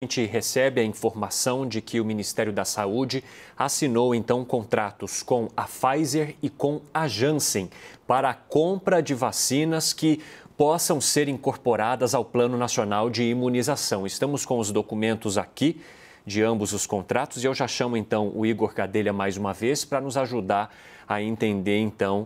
A gente recebe a informação de que o Ministério da Saúde assinou, então, contratos com a Pfizer e com a Janssen para a compra de vacinas que possam ser incorporadas ao Plano Nacional de Imunização. Estamos com os documentos aqui de ambos os contratos e eu já chamo, então, o Igor Gadelha mais uma vez para nos ajudar a entender, então,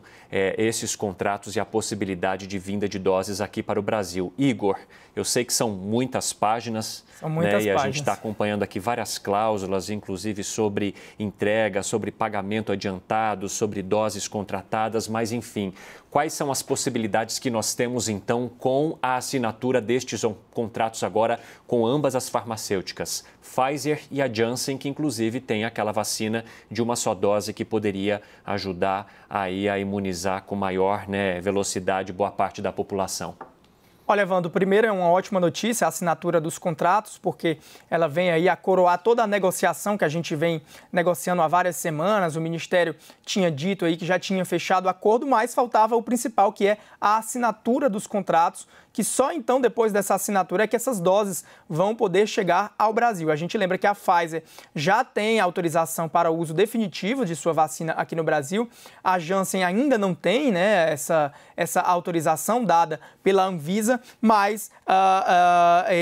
esses contratos e a possibilidade de vinda de doses aqui para o Brasil. Igor, eu sei que são muitas páginas, são muitas e páginas. A gente está acompanhando aqui várias cláusulas, inclusive sobre entrega, sobre pagamento adiantado, sobre doses contratadas, mas, enfim, quais são as possibilidades que nós temos, então, com a assinatura destes contratos agora com ambas as farmacêuticas, Pfizer e a Janssen, que, inclusive, tem aquela vacina de uma só dose que poderia ajudar aí a imunizar com maior velocidade boa parte da população? Olha, Evandro, primeiro é uma ótima notícia a assinatura dos contratos, porque ela vem aí a coroar toda a negociação que a gente vem negociando há várias semanas. O Ministério tinha dito aí que já tinha fechado o acordo, mas faltava o principal, que é a assinatura dos contratos, que só então, depois dessa assinatura, é que essas doses vão poder chegar ao Brasil. A gente lembra que a Pfizer já tem autorização para o uso definitivo de sua vacina aqui no Brasil. A Janssen ainda não tem, essa autorização dada pela Anvisa, mas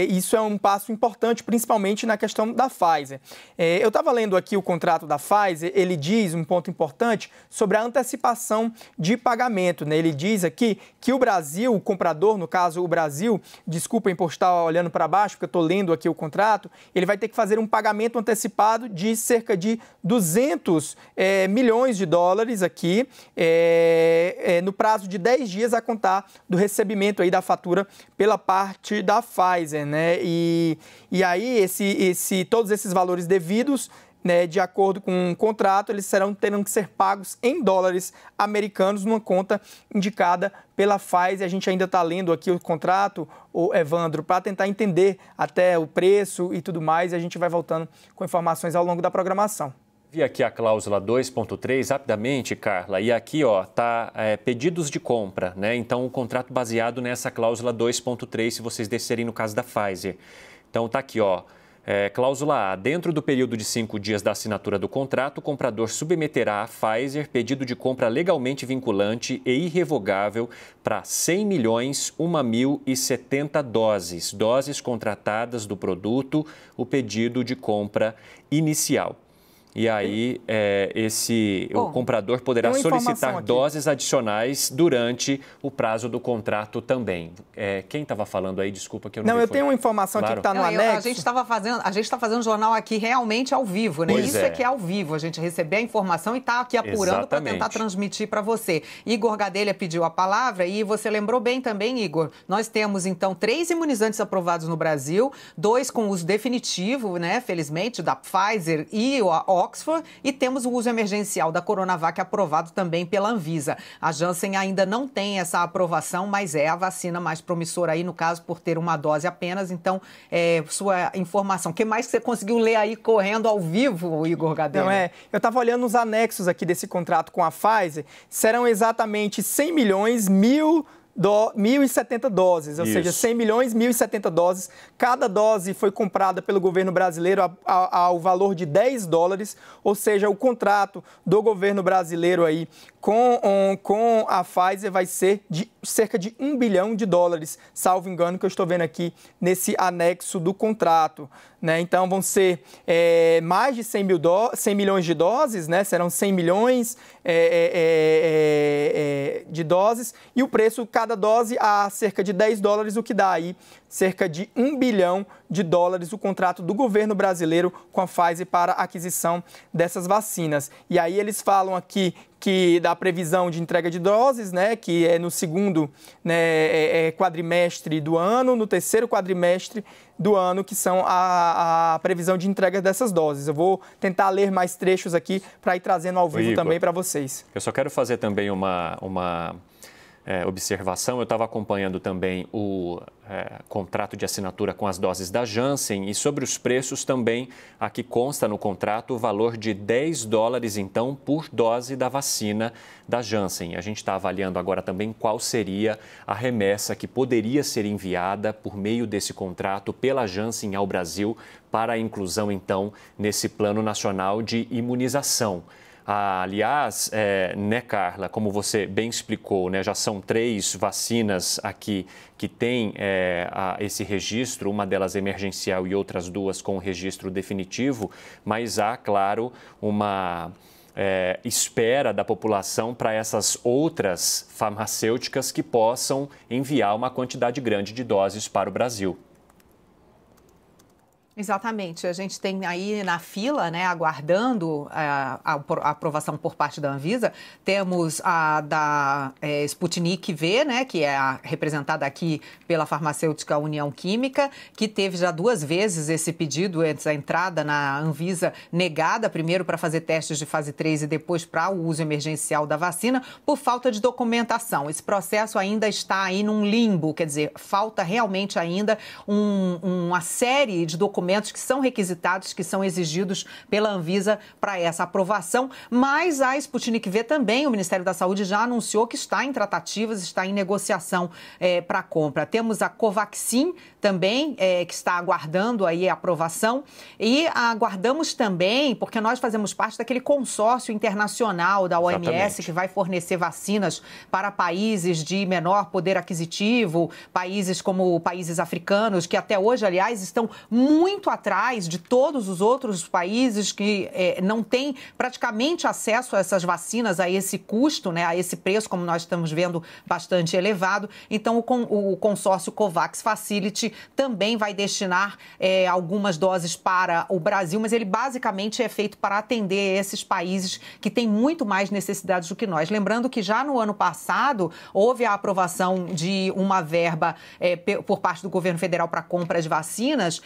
isso é um passo importante, principalmente na questão da Pfizer. Eu estava lendo aqui o contrato da Pfizer, ele diz um ponto importante sobre a antecipação de pagamento. Ele diz aqui que o Brasil, o comprador, no caso o Brasil, desculpem por estar olhando para baixo, porque eu estou lendo aqui o contrato, ele vai ter que fazer um pagamento antecipado de cerca de 200 milhões de dólares aqui, no prazo de 10 dias a contar do recebimento aí da fatura pela parte da Pfizer, E aí todos esses valores devidos, de acordo com o contrato, eles terão que ser pagos em dólares americanos numa conta indicada pela Pfizer. A gente ainda está lendo aqui o contrato, Evandro, para tentar entender até o preço e tudo mais, e a gente vai voltando com informações ao longo da programação. Vi aqui a cláusula 2.3, rapidamente, Carla, e aqui está pedidos de compra, Então, o contrato baseado nessa cláusula 2.3, se vocês descerem no caso da Pfizer. Então, está aqui, cláusula A. Dentro do período de 5 dias da assinatura do contrato, o comprador submeterá à Pfizer pedido de compra legalmente vinculante e irrevogável para 100.001.070 doses contratadas do produto, o pedido de compra inicial. E aí, o comprador poderá solicitar doses adicionais durante o prazo do contrato também. Quem estava falando aí? Desculpa que eu não vi. Eu tenho uma informação aqui que está no anexo. A gente está fazendo jornal aqui realmente ao vivo, né? Pois Isso é que é ao vivo, a gente receber a informação e está aqui apurando para tentar transmitir para você. Igor Gadelha pediu a palavra e você lembrou bem também, Igor. Nós temos, então, 3 imunizantes aprovados no Brasil, 2 com uso definitivo, felizmente, da Pfizer e a Oxford, e temos o uso emergencial da Coronavac aprovado também pela Anvisa. A Janssen ainda não tem essa aprovação, mas é a vacina mais promissora aí, no caso, por ter uma dose apenas. Então, sua informação. O que mais você conseguiu ler aí correndo ao vivo, Igor Gadelha? Eu estava olhando os anexos aqui desse contrato com a Pfizer, serão exatamente 100 milhões, 1.070 doses, ou seja, 100 milhões, 1.070 doses. Cada dose foi comprada pelo governo brasileiro ao valor de 10 dólares, ou seja, o contrato do governo brasileiro aí com a Pfizer vai ser de cerca de 1 bilhão de dólares, salvo engano, que eu estou vendo aqui nesse anexo do contrato. Então, vão ser mais de 100 milhões de doses, serão 100 milhões de doses, e o preço, cada dose, a cerca de 10 dólares, o que dá aí cerca de 1 bilhão de dólares, o contrato do governo brasileiro com a Pfizer para a aquisição dessas vacinas. E aí eles falam aqui que da previsão de entrega de doses, que é no segundo quadrimestre do ano, no terceiro quadrimestre do ano, que são a previsão de entrega dessas doses. Eu vou tentar ler mais trechos aqui para ir trazendo ao vivo também para vocês. Eu só quero fazer também uma observação, eu estava acompanhando também o contrato de assinatura com as doses da Janssen e sobre os preços também, aqui consta no contrato o valor de $10, então, por dose da vacina da Janssen. A gente está avaliando agora também qual seria a remessa que poderia ser enviada por meio desse contrato pela Janssen ao Brasil para a inclusão, então, nesse Plano Nacional de Imunização. Aliás, né, Carla, como você bem explicou, né, já são 3 vacinas aqui que têm esse registro, uma delas emergencial e outras 2 com registro definitivo, mas há, claro, uma espera da população para essas outras farmacêuticas que possam enviar uma quantidade grande de doses para o Brasil. Exatamente. A gente tem aí na fila, né, aguardando a aprovação por parte da Anvisa, temos a da Sputnik V, né, que é representada aqui pela farmacêutica União Química, que teve já 2 vezes esse pedido, antes a entrada na Anvisa negada, primeiro para fazer testes de fase 3 e depois para o uso emergencial da vacina, por falta de documentação. Esse processo ainda está aí num limbo, quer dizer, falta realmente ainda uma série de documentos que são requisitados, que são exigidos pela Anvisa para essa aprovação, mas a Sputnik V também, o Ministério da Saúde já anunciou que está em tratativas, está em negociação para compra. Temos a Covaxin também, que está aguardando aí a aprovação, e aguardamos também, porque nós fazemos parte daquele consórcio internacional da OMS, exatamente, que vai fornecer vacinas para países de menor poder aquisitivo, países como países africanos, que até hoje, aliás, estão muito atrás de todos os outros países que não têm praticamente acesso a essas vacinas, a esse custo, né, a esse preço, como nós estamos vendo, bastante elevado. Então, o consórcio COVAX Facility também vai destinar algumas doses para o Brasil, mas ele basicamente é feito para atender esses países que têm muito mais necessidades do que nós. Lembrando que já no ano passado houve a aprovação de uma verba por parte do governo federal para compra de vacinas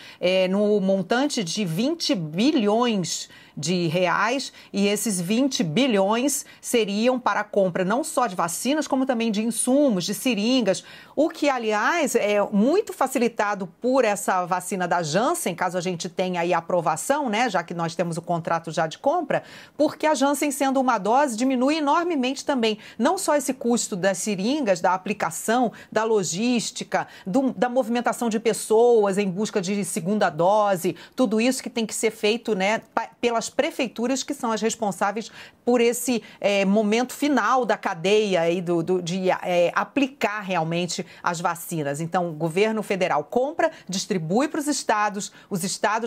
no montante de 20 bilhões de reais, e esses 20 bilhões seriam para a compra não só de vacinas, como também de insumos, de seringas, o que, aliás, é muito facilitado por essa vacina da Janssen, caso a gente tenha aí a aprovação, né, já que nós temos o contrato já de compra, porque a Janssen, sendo uma dose, diminui enormemente também, não só esse custo das seringas, da aplicação, da logística, da movimentação de pessoas em busca de segunda dose, tudo isso que tem que ser feito, né, pelas prefeituras, que são as responsáveis por esse momento final da cadeia aí de aplicar realmente as vacinas. Então, o governo federal compra, distribui para os estados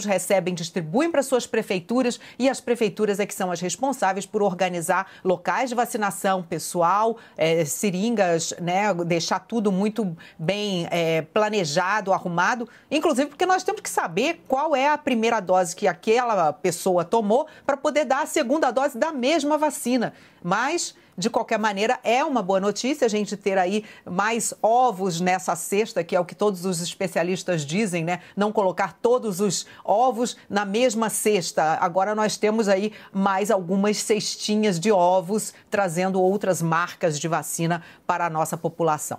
recebem, distribuem para suas prefeituras, e as prefeituras é que são as responsáveis por organizar locais de vacinação, pessoal, seringas, né, deixar tudo muito bem planejado, arrumado, inclusive porque nós temos que saber qual é a primeira dose que aquela pessoa tomou para poder dar a segunda dose da mesma vacina. Mas, de qualquer maneira, é uma boa notícia a gente ter aí mais ovos nessa cesta, que é o que todos os especialistas dizem, né? Não colocar todos os ovos na mesma cesta. Agora nós temos aí mais algumas cestinhas de ovos, trazendo outras marcas de vacina para a nossa população.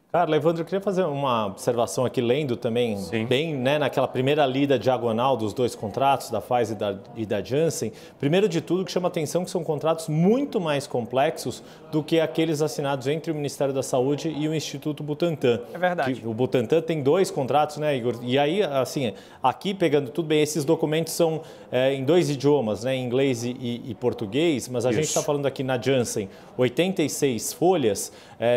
Carla, Evandro, eu queria fazer uma observação aqui, lendo também, sim, bem, né, naquela primeira lida diagonal dos 2 contratos, da Pfizer e da Janssen. Primeiro de tudo, que chama atenção que são contratos muito mais complexos do que aqueles assinados entre o Ministério da Saúde e o Instituto Butantan. É verdade. O Butantan tem 2 contratos, né, Igor? E aí, assim, aqui pegando tudo bem, esses documentos são em 2 idiomas, né, inglês e português, mas a gente está falando aqui na Janssen, 86 folhas.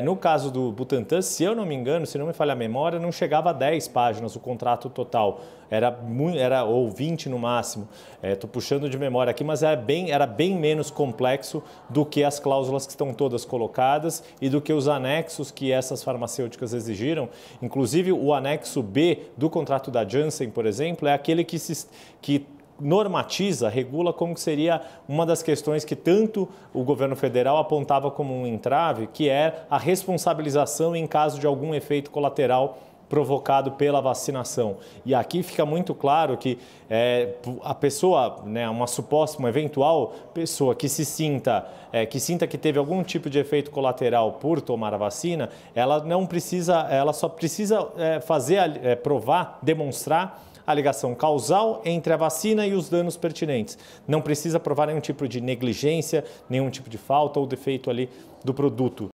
No caso do Butantan, se eu não me engano, se não me falha a memória, não chegava a 10 páginas o contrato total. Era ou 20 no máximo. Estou puxando de memória aqui, mas era bem menos complexo do que as cláusulas que estão todas colocadas e do que os anexos que essas farmacêuticas exigiram. Inclusive, o anexo B do contrato da Janssen, por exemplo, é aquele que normatiza, regula como que seria uma das questões que tanto o governo federal apontava como um entrave, que é a responsabilização em caso de algum efeito colateral provocado pela vacinação. E aqui fica muito claro que a pessoa, né, uma eventual pessoa que sinta que teve algum tipo de efeito colateral por tomar a vacina, ela só precisa demonstrar a ligação causal entre a vacina e os danos pertinentes. Não precisa provar nenhum tipo de negligência, nenhum tipo de falta ou defeito ali do produto.